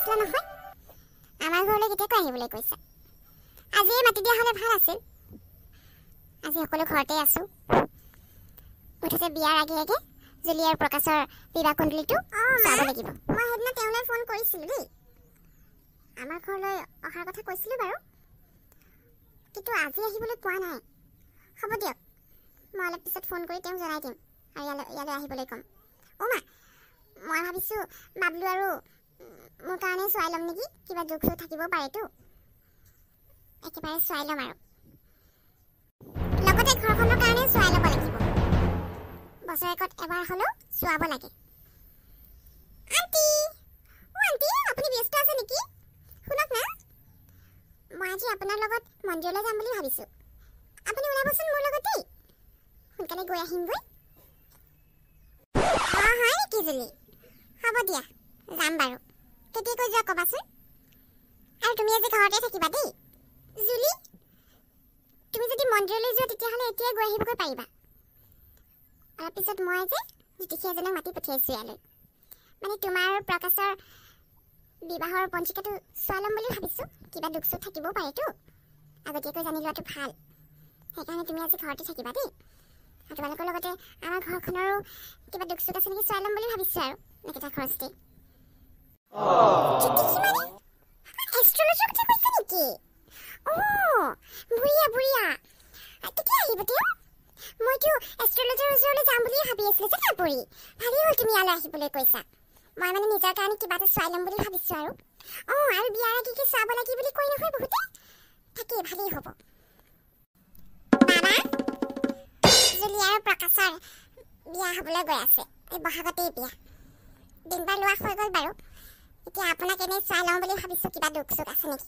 আছিলা নহয় আমাৰ ঘৰলৈ কেতিয়াকৈ আহিবলৈ কৈছা আজিয়ে মাতি দিয়া হ'লে ভাল আছিল আজি সকলো ঘৰতে আছো উঠতে বিয়াৰ আগে আগে জুলি আৰু প্ৰকাশৰ বিবাহ কুণ্ডলীটো চাব লাগিব মই হেদিনা তেওঁলৈ ফোন কৰিছিলো দেই আমাৰ ঘৰলৈ অহাৰ কথা কৈছিলো বাৰু কিন্তু আজি আহিবলৈ কোৱা নাই হ'ব দিয়ক মই অলপ পিছত ফোন কৰি তেওঁক জনাই দিম আৰু ইয়ালৈ আহিবলৈ ক'ম মা মই ভাবিছোঁ বাবলু আৰু মোৰ কাৰণে চাই ল'ম নেকি কিবা দুখ থাকিব পাৰেতো একেবাৰে চাই ল'ম আৰু লগতে ঘৰখনৰ কাৰণে চাই ল'ব লাগিব বছৰেকত এবাৰ হ'লেও চোৱাব লাগে আন্টি আপুনি ব্যস্ত আছে নেকি শুনক না মই আজি আপোনাৰ লগত মন্দিৰলৈ যাম বুলি ভাবিছোঁ আপুনি ওলাবচোন মোৰ লগত দেই সোনকালে গৈ আহিমগৈ হয় নেকি জুলি হ'ব দিয়া যাম বাৰু কেতিয়াকৈ যোৱা ক'বাচোন আৰু তুমি আজি ঘৰতে থাকিবা দেই জুলি তুমি যদি মন্দিৰলৈ যোৱা তেতিয়াহ'লে এতিয়াই গৈ আহিবগৈ পাৰিবা অলপ পিছত মই যে জ্যোতিষী এজনক মাতি পঠিয়াইছোঁ ইয়ালৈ মানে তোমাৰ আৰু প্ৰকাশৰ বিবাহৰ পঞ্জিকাটো চোৱা ল'ম বুলি ভাবিছোঁ কিবা দুখ চুখ থাকিবও পাৰেতো আগতীয়াকৈ জানি লোৱাটো ভাল সেইকাৰণে তুমি আজি ঘৰতে থাকিবা দেই আৰু তোমালোকৰ লগতে আমাৰ ঘৰখনৰো কিবা দুখ চুখ আছে নেকি চোৱা ল'ম বুলি ভাবিছোঁ আৰু নেকেটা খৰচতে এষ্ট্ৰলজাৰ কথা কৈছে নেকি বুঢ়িয়া কেতিয়া আহিব তেওঁ মইতো এষ্ট্ৰলজাৰ ওচৰলৈ যাম বুলি ভাবি আছিলোঁ যে বুঢ়ী ভালেই হ'ল তুমি ইয়ালৈ আহিবলৈ কৈছা মই মানে নিজৰ কাৰণে কিবা এটা চাই ল'ম বুলি ভাবিছোঁ আৰু বিয়াৰ আগে চাব লাগে বুলি কৈ নহয় বহুতে তাকেই ভালেই হ'ব বাবা জুলি আৰু প্ৰকাশৰ বিয়া হ'বলৈ গৈ আছে এই বহাগতেই বিয়া দিনবাৰ লোৱা হৈ গ'ল বাৰু এতিয়া আপোনাক এনেই চাই লওঁ বুলি ভাবিছোঁ কিবা দুখ চুখ আছে নেকি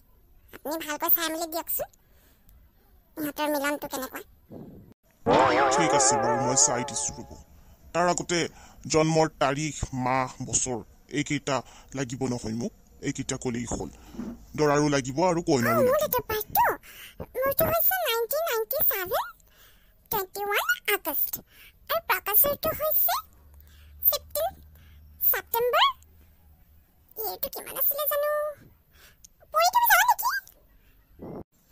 আপুনি ভালকৈ চাই মেলি দিয়কচোন ইহঁতৰ মিলনটো কেনেকুৱা ঠিক আছে বাৰু মই চাই দিছোঁ ৰ'ব তাৰ আগতে জন্মৰ তাৰিখ মাহ বছৰ এইকেইটা লাগিব নহয় মোক এইকেইটা ক'লেই হ'ল দৰাৰো লাগিব আৰু কইনাৰো লাগিব মোৰটো হৈছে 1997 21 আগষ্ট আৰু প্ৰকাশৰটো হৈছে 15 ছেপ্টেম্বৰ এইটো কিমান আছিলে জানো পৰি তুমি জানা নেকি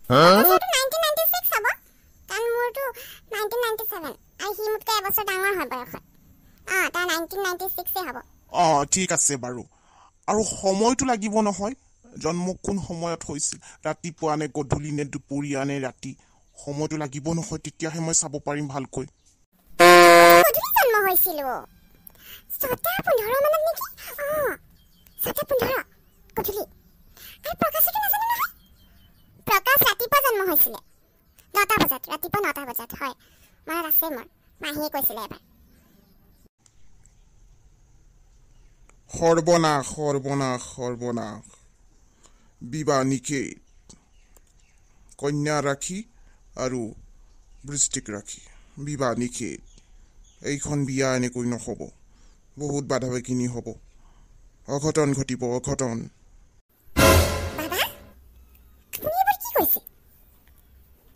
প্ৰকাশৰটো 1996 হ'ব কাৰণ মোৰটো 1997 আৰু সি মোতকৈ এবছৰ ডাঙৰ হয় বয়সত তাৰ 1996 হ'ব ঠিক আছে বাৰু আৰু সময়টো লাগিব নহয় জন্ম কোন সময়ত হৈছিল ৰাতিপুৱা নে গধূলি নে দুপৰীয়া নে ৰাতি সময়টো লাগিব নহয় তেতিয়াহে মই চাব পাৰিম ভালকৈ গধূলি জন্ম হৈছিল 7:15 মানত নেকি 7:15 গধূলি আৰু প্ৰকাশটো নাজানো নহয় প্ৰকাশ ৰাতিপুৱা জন্ম হৈছিলে 9টা বজাত ৰাতিপুৱা 9টা বজাত হয় মনত আছে মোৰ মাহীয়ে কৈছিলে এবাৰ সৰ্বনাশ বিবাহ নিষেধ কন্যা ৰাখি আৰু বৃষ্টিক ৰাখি বিবাহ নিষেধ এইখন বিয়া এনেকৈ নহ'ব বহুত বাধা বিঘিনি হ'ব অঘটন ঘটিব অঘটন বাবা আপুনি এবাৰ কি কৈছে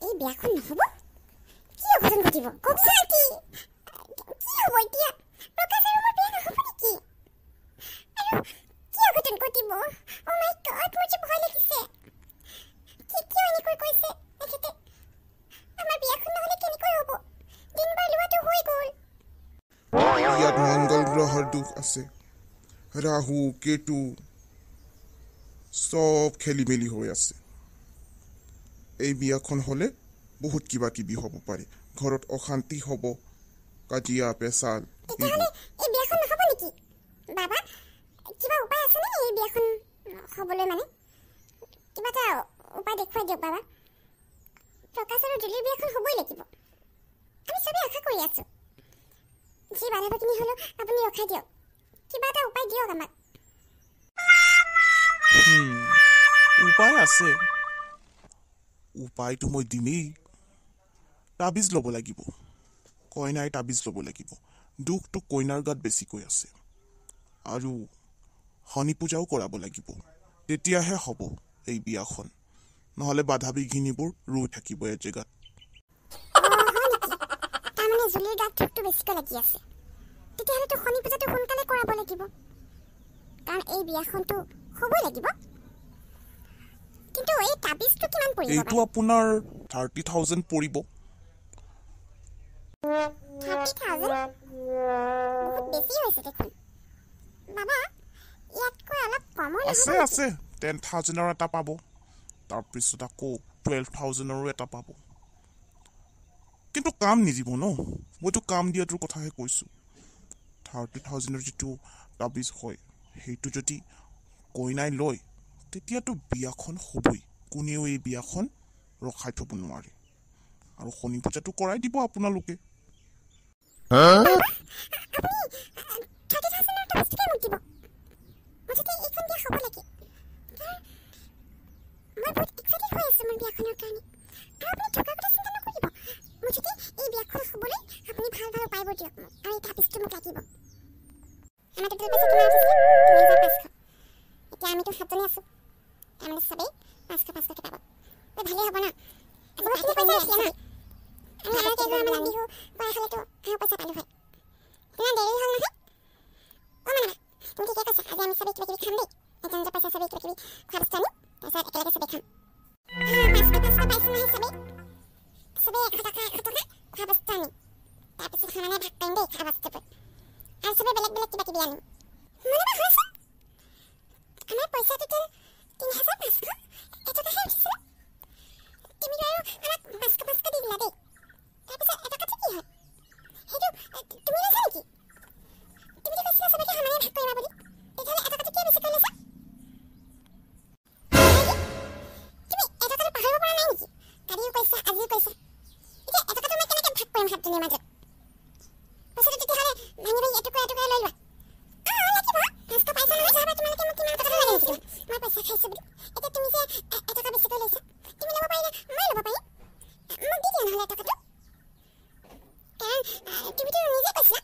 এই বিয়াখন নহ'ব কি অঘটন ঘটিব কওকচোন আন্টি কি হ'ব এতিয়া প্ৰকাশ আৰু মোৰ বিয়া নহ'ব নেকি আৰু কি অঘটন ঘটিব অ' মাই গড মোৰ যে ভয় লাগিছে কিয় এনেকৈ কৈছে তেখেতে আমাৰ বিয়াখন নহ'লে কেনেকৈ হ'ব দিনবাৰ লোৱাটো হৈ গ'ল ইয়াত মংগল গ্ৰহৰ দুখ আছে ৰাহু কেতু চব খেলি মেলি হৈ আছে এই বিয়াখন হ'লে বহুত কিবা কিবি হ'ব পাৰে ঘৰত অশান্তি হ'ব কাজিয়া পেচাল তেতিয়াহ'লে এই বিয়াখন নহ'ব নেকি বাবা কিবা উপায় আছে নে এই বিয়াখন হ'বলৈ মানে কিবা এটা উপায় দেখুৱাই দিয়ক বাবা প্ৰকাশ আৰু জুলিৰ বিয়াখন হ'বই লাগিব আমি চবেই আশা কৰি আছোঁ যি বাধা বিঘিনি হ'লেও আপুনি ৰখাই দিয়ক কিবা এটা উপায় দিয়ক আমাক উপায় আছে উপায়টো মই দিমেই তাবিজ ল'ব লাগিব কইনাই তাবিজ ল'ব লাগিব দুখটো কইনাৰ গাত বেছিকৈ আছে আৰু শনি পূজাও কৰাব লাগিব তেতিয়াহে হ'ব এই বিয়াখন নহ'লে বাধা বিঘিনিবোৰ ৰৈ থাকিব এই জেগাত তাৰমানে জুলিৰ গাত দুখটো বেছিকৈ লাগি আছে তেতিয়াহ'লেতো শনি পূজাটো সোনকালে কৰাব লাগিব কাৰণ এই বিয়াখনটো হ'বই লাগিব কিন্তু এই তাবিজটো কিমান পৰিব এইটো আপোনাৰ 30,000 পৰিব 30,000 বহুত বেছি হৈছে দেখোন বাবা ইয়াতকৈ অলপ কমো আছে আছে 10,000ৰ এটা পাব তাৰপিছত আকৌ 12,000ৰো এটা পাব কিন্তু কাম নিদিব ন মইতো কাম দিয়াটোৰ কথাহে কৈছোঁ 30,000ৰ যিটো তাবিজ হয় সেইটো যদি কইনাই লয় তেতিয়াতো বিয়াখন হ'বই কোনেও এই বিয়াখন ৰখাই থ'ব নোৱাৰে আৰু শনি পূজাটো কৰাই দিব আপোনালোকে আমিতো 7জনী আছো তাৰমানে সবেই 500 কিতাব ভালেই হ'ব না বহুত পইচা আছে না আমি আপোনালোকে গৈ আমাৰ বিহু কৰা হ'লেতো পইচা পালো হয় কিমান দেৰি হ'ল নহয় তুমি ঠিকে কৈছা আজি আমি সবেই কিবা কিবি খাম দেই এজন যে পইচা সবেই কিবা কিবি খোৱা বস্তু আনি তাৰপিছত একেলগে সবেই খাম 500 পাইছো নহয় সবেই 100 টকা খোৱা বস্তু আনি তাৰপিছত সমানে ভাগ কৰিম দেই খোৱা বস্তুবোৰ আৰু সবেই বেলেগ বেলেগ কিবা কিবি আনিম মনে হৈছে আমাৰ পইচাটো 3,500 এটকাহে উঠিছিল তুমি আৰু আমাক 500 দি দিলা দেই তাৰপিছত এটকাটো কি হয় সেইটো তুমি লৈছা নেকি তুমি যে কৈছিলা সবকে সমানে ভাগ কৰিবা বুলি তেতিয়াহ'লে এটকাটো কিয় বেছি কৰি লৈছা তুমি এটকাটো পাহৰিব পৰা নাই নেকি কালিও কৈছা আজিও কৈছা এতিয়া এটকাটো মই কেনেকৈ ভাগ কৰিম 7জনীৰ মাজত পইচাটো তেতিয়াহ'লে ভাঙি ভাঙি এটুকুৰা লৈ লোৱা লাগিব 500 পাইছা নহয় যাবা তোমালোকে মোক কিমান টকা লাগে নিছিল মই পইচা খাইছো বুলি এতিয়া তুমি যে এটকা বেছিকৈ লৈছা তুমি ল'ব পাৰিলে মই ল'ব পাৰিম মোক দি দিয়া নহ'লে এটকাটো কাৰণ তুমিতো নিজে কৈছিলা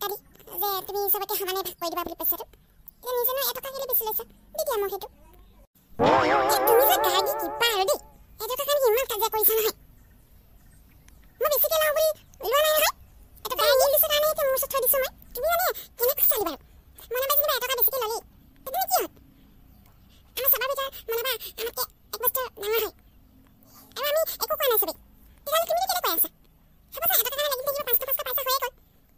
কালি যে তুমি সবকে সমানে ভাগ কৰি দিবা বুলি পইচাটো এতিয়া নিজে নহয় এটকা কেলৈ বেছি লৈছা দি দিয়া মোক সেইটো তুমি যে গাড়ী কিবা আৰু দেই এটকা কাৰণে ইমান কাজিয়া কৰিছা নহয় মই বেছিকৈ লওঁ বুলি লোৱা নাই নহয় এটকা গাড়ী দিছে কাৰণে এতিয়া মোৰ ওচৰত থৈ দিছোঁ মই তুমি মানে কেনেকৈ চালি বাৰু মনাবা যেনিবা এটকা বেছিকৈ ল'লি তুমি কি হ'ল আমাৰ সবাৰ ভিতৰত মনাবা আমাতকৈ এক বছৰ ডাঙৰ হয় আৰু আমি একো কোৱা নাই সবেই তেতিয়াহ'লে তুমি কেলৈ কৈ আছা চাবাচোন এটকা কাৰণে লাগি থাকিব 500 পইচা হৈয়ে গ'ল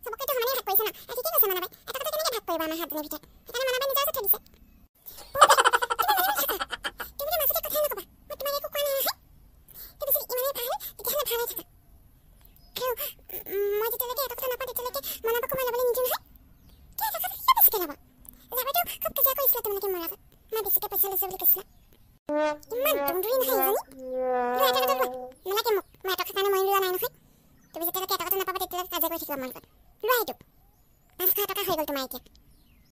সবকেতো সমানে ভাগ কৰিছে ন আৰু ঠিকেই কৈছে মনাবাই এটকাটো কেনেকৈ ভাগ কৰিবা আমাৰ 7জনীৰ ভিতৰত সেইকাৰণে মনাবাই নিজৰ ওচৰত থৈ দিছে তুমি যে মাজতে কথাই নক'বা মই তোমাক একো কোৱা নাই নহয় তুমি যদি ইমানেই ভাল তেতিয়াহ'লে ভালে থাকা আৰু মই যেতিয়ালৈকে এটকাটো নাপাওঁ তেতিয়ালৈকে মনাবাকো মই ল'বলৈ নিদিওঁ নহয় কিয় এটকাটো কিয় বেছিকৈ ল'ব যাবাতো খুব কাজিয়া কৰিছিলা তোমালোকে মোৰ লগত মই বেছিকৈ পইচা লৈছোঁ বুলি কৈছিলা ইমান দুমদুৰি নহয় এজনী এটকাটো লোৱা নালাগে মোক মই এটকাৰ কাৰণে মই লোৱা নাই নহয় তুমি যেতিয়ালৈকে এটকাটো নাপাবা তেতিয়ালৈকে কাজিয়া কৰি থাকিবা মোৰ লগত লোৱা এইটো 500 টকা হৈ গ'ল তোমাৰ এতিয়া